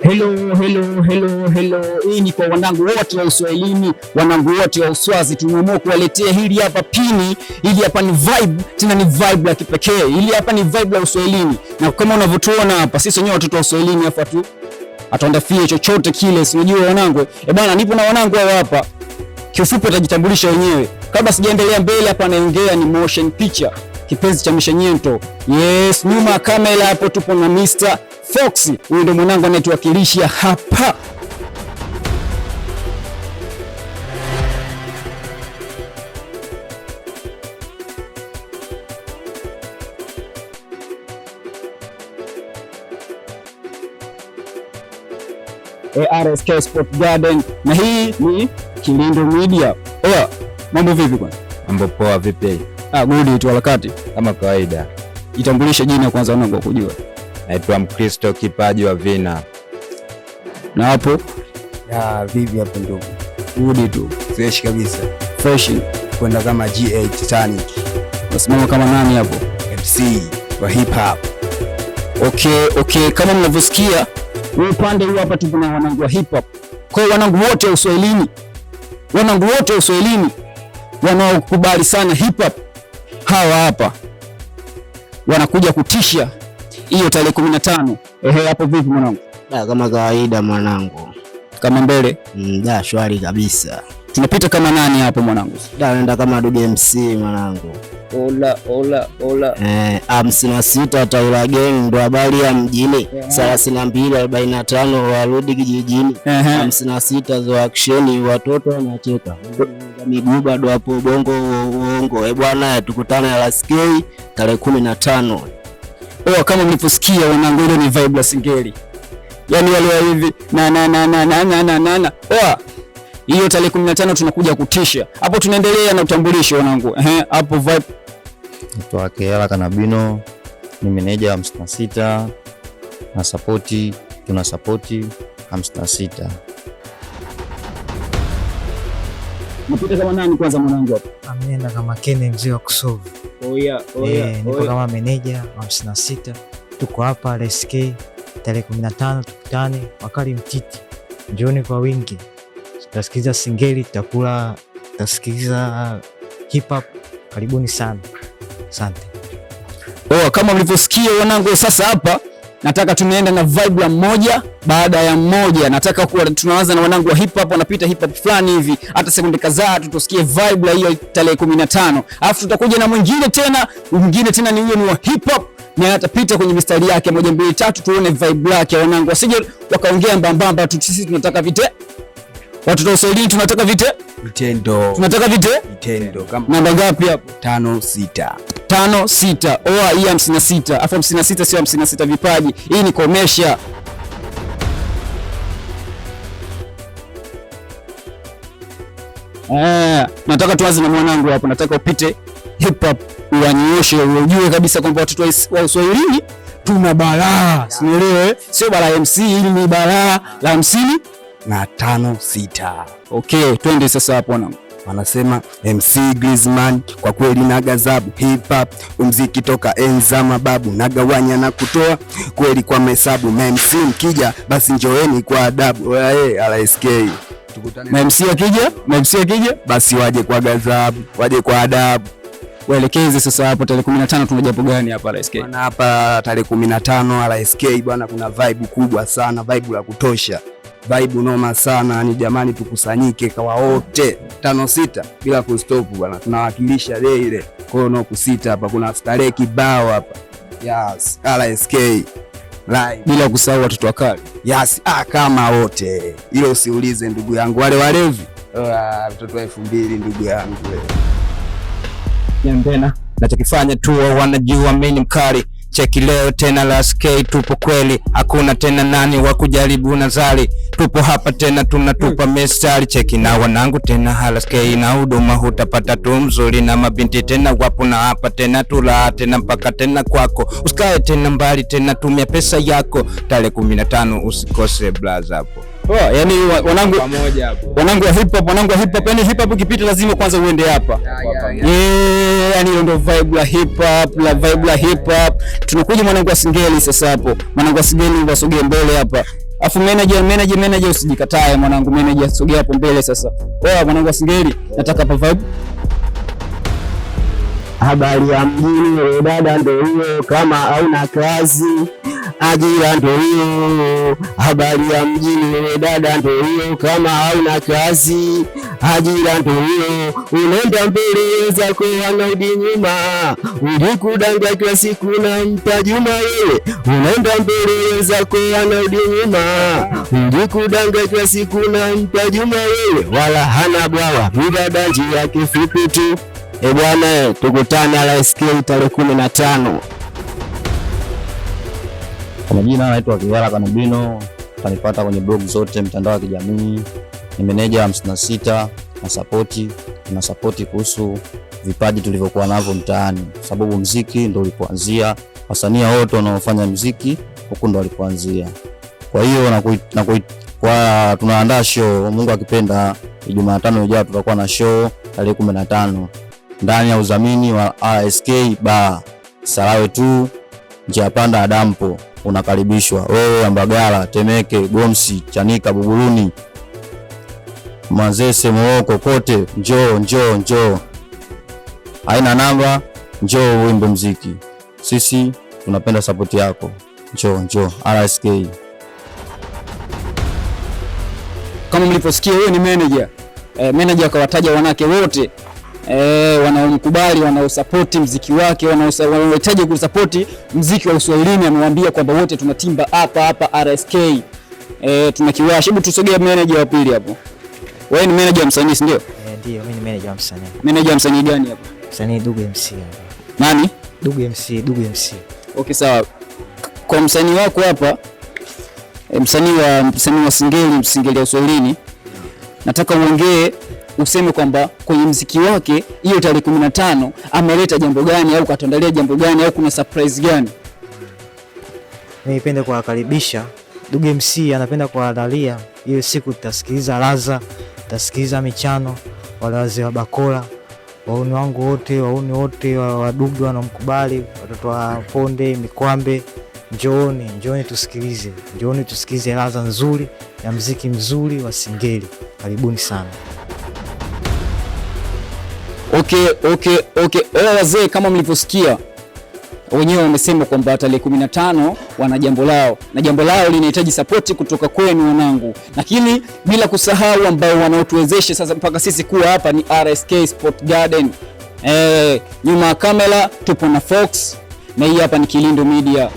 Hello. Hii ni kwa wanangu wote wa Uswahilini, wanangu wote wa Uswazi. Tumeamua kuwaletea hili hapa pini. Hili hapa ni vibe, tena ni vibe la kipekee. Hili hapa ni vibe la Uswahilini. Na kama unavyotuona hapa, sisi wenyewe watoto wa Uswahilini hapa tu ataondafie chochote kile, si unajua wanangu. Bwana, nipo na wanangu hapa. Kiufupi atajitambulisha wenyewe. Kabla sijaendelea mbele, hapa anaongea ni motion picture, kipenzi cha Mishanyento. Yes, nyuma kamera hapo tupo na Mr. Fox. Huyu ndio mwanangu anayetuwakilisha hapa. RSK Sport Garden, na hii ni Kilindo Media. Mambo vipi kwanza? Mambo poa, vipi? Good tu harakati kama kawaida. Jitambulishe jina kwanza wanangu kujua. Naitwa Mkristo kipaji wa Vina. Na hapo? Vipi hapo ndugu? Good tu. Fresh kabisa. Fresh. Kwenda kama G8 Titanic. Nasimama kama nani hapo? MC wa hip hop. Okay, kama mnavyosikia upande huu hapa tupo na wanangu wa hip hop. Kwa wanangu wote wa Uswahilini. Wanangu wote wa Uswahilini wanaokubali sana hip hop. Hawa hapa wanakuja kutisha hiyo tarehe 15. Hapo vipi mwanangu? Kama kawaida mwanangu. Kama mbele? Shwari kabisa. Tunapita kama nani hapo mwanangu? Naenda kama Duge MC mwanangu. Ola. 56 Taula Gang ndo habari ya mjini. 32:45 warudi kijijini. 56 za action watoto wanacheka. Miguu bado hapo bongo uongo. Bwana tukutane RSK tarehe 15. Kama mliposikia wanangu, ile ni vibe la Singeli. Yaani wale hivi na. Hiyo tarehe 15 tunakuja kutisha. Hapo tunaendelea na utambulisho wanangu. Hapo vibe. Naitwa Kela Kanabino, ni meneja wa 56 na tuna support 56. Mpita kama nani kwanza mwanangu hapo? Ameenda kama Kene mzee wa kusolve. Niko kama meneja wa 56. Tuko hapa RSK tarehe 15, tukutane wakali mtiti. Njooni kwa wingi. Tutasikiliza Singeli, tutasikiliza hip hop. Karibuni sana. Asante. Kama mlivyosikia wanangu, sasa hapa nataka tunaenda na vibe la mmoja baada ya mmoja. Nataka tunaanza na wanangu wa hip hop, wanapita hip hop fulani hivi, hata sekunde kadhaa tusikie vibe la hiyo tarehe 15. Alafu tutakuja na mwingine tena ni huyo ni wa hip hop, na atapita kwenye mistari yake 1 2 3, tuone vibe lake wanangu. Wasije wakaongea mbambamba tu, sisi tunataka vite. Watu wa Uswahilini tunataka vitendo. Tunataka vitendo. Namba ngapi hapo? 56. 56. Hii 56. Afu 56 sio 56 vipaji. Hii ni komesha. Nataka tuanze na mwanangu hapo. Nataka upite hip hop uanyoshe, ujue kabisa kwamba watoto wa Uswahilini tuna balaa. Sielewe, sio balaa MC, hili ni balaa la 56. Okay, twende sasa hapo wanangu. Wanasema MC Griezmann kwa kweli na gazabu, hip hop muziki toka enza mababu, nagawanya na kutoa kweli kwa mahesabu. MC mkija basi njoeni kwa adabu. RSK tukutane. MC akija basi waje kwa gazabu, waje kwa adabu. Waelekeze sasa hapo tarehe 15 tuna jambo gani hapa RSK? Bwana, hapa tarehe 15 RSK bwana, kuna vibe kubwa sana, vibe la kutosha. Vibe noma sana ni jamani, tukusanyike kwa wote 56 bila kustop bwana, tunawakilisha ile. Kwa hiyo no kusita hapa, kuna starehe kibao hapa. Yes, RSK live bila kusahau watoto wakali. Yes, kama wote. Hilo usiulize ndugu yangu, wale walevi. Mtoto wa 2000 ndugu yangu wewe. Tena nachokifanya tu wanajua mimi ni mkali. Cheki leo tena RSK tupo kweli, hakuna tena nani wa kujaribu nazali. Tupo hapa tena tunatupa mistari. Cheki na wanangu tena RSK na huduma hutapata tu mzuri, na mabinti tena wapo na hapa tena tula tena mpaka tena kwako. Usikae tena mbali tena, tumia pesa yako tarehe 15 usikose blaza hapo. Yani wanangu pamoja hapo. Wanangu wa hip hop, yani hip hop ukipita lazima kwanza uende hapa. Yani ndio vibe la hip hop, Tunakuja mwanangu wa Singeli sasa hapo. Mwanangu wa Singeli wasogee mbele hapa. Afu manager usijikatae mwanangu, manager sogea hapo mbele sasa. Wewe mwanangu wa Singeli, nataka hapa vibe. Habari ya mjini, we dada ndo hiyo, kama hauna kazi ajira ndo hiyo. Habari ya mjini, we dada ndo hiyo, kama hauna kazi ajira ndo hiyo. Unaenda mbele zako wanarudi nyuma, ulikudanga kila siku na mtajuma wewe. Unaenda mbele zako wanarudi nyuma, ulikudanga kila siku na mtajuma wewe. Wala hana bwawa, mdada njia yake fupi tu. Bwana, tukutane RSK tarehe 15. Kwa majina naitwa Kiwala Kanubino, utanipata kwenye blog zote mtandao wa kijamii. Ni meneja 56 na support kuhusu vipaji tulivyokuwa navyo mtaani, sababu muziki ndio ulipoanzia. Wasanii wote wanaofanya muziki huko ndio walipoanzia. Kwa hiyo kwa tunaandaa show, Mungu akipenda, Jumatano ijayo tutakuwa na show tarehe 15 ndani ya udhamini wa RSK Bar Sarawe tu, njia panda Adampo. Unakaribishwa wewe Mbagala, Temeke, Gomsi, Chanika, Buguruni, Manzese, Moroko, kote njoo. Haina namba, njoo uimbe muziki. Sisi tunapenda support yako. Njoo RSK. Kama mliposikia, wewe ni manager. Manager akawataja wanawake wote wanaomkubali, wanaosupport muziki wake, wanaohitaji kusupport muziki wa Uswahilini. Amewaambia kwamba wote tunatimba hapa RSK. Tunakiwasha. Hebu tusogee manager wa pili hapo. Wewe ni manager msanii, si ndio? Ndio, mimi ni manager wa msanii. Manager msanii gani hapo? Msanii Dugu MC. Nani? Dugu MC. Okay, sawa. Kwa msanii wako hapa, msanii wa Singeli ya Uswahilini, nataka uongee, useme kwamba kwenye muziki wake hiyo tarehe 15 ameleta jambo gani, au katuandalia jambo gani, au kuna surprise gani? Mimi nipende kuwakaribisha Dugu MC, anapenda kuandalia hiyo siku. Tutasikiliza laza, tutasikiliza michano, wale wazee wa bakora, wauni wangu wote, wauni wote wa Dugu wanamkubali, watoto wa Ponde, Mikwambe. Njooni tusikilize laza nzuri ya muziki mzuri wa Singeli. Karibuni sana. Okay. Wazee, kama mlivyosikia wenyewe wamesema kwamba tarehe 15 wana jambo lao, na jambo lao linahitaji support kutoka kwenu wanangu, lakini bila kusahau ambao wanaotuwezesha sasa mpaka sisi kuwa hapa ni RSK Sport Garden. Nyuma ya kamera tupo na Fox, na hii hapa ni Kilindo Media.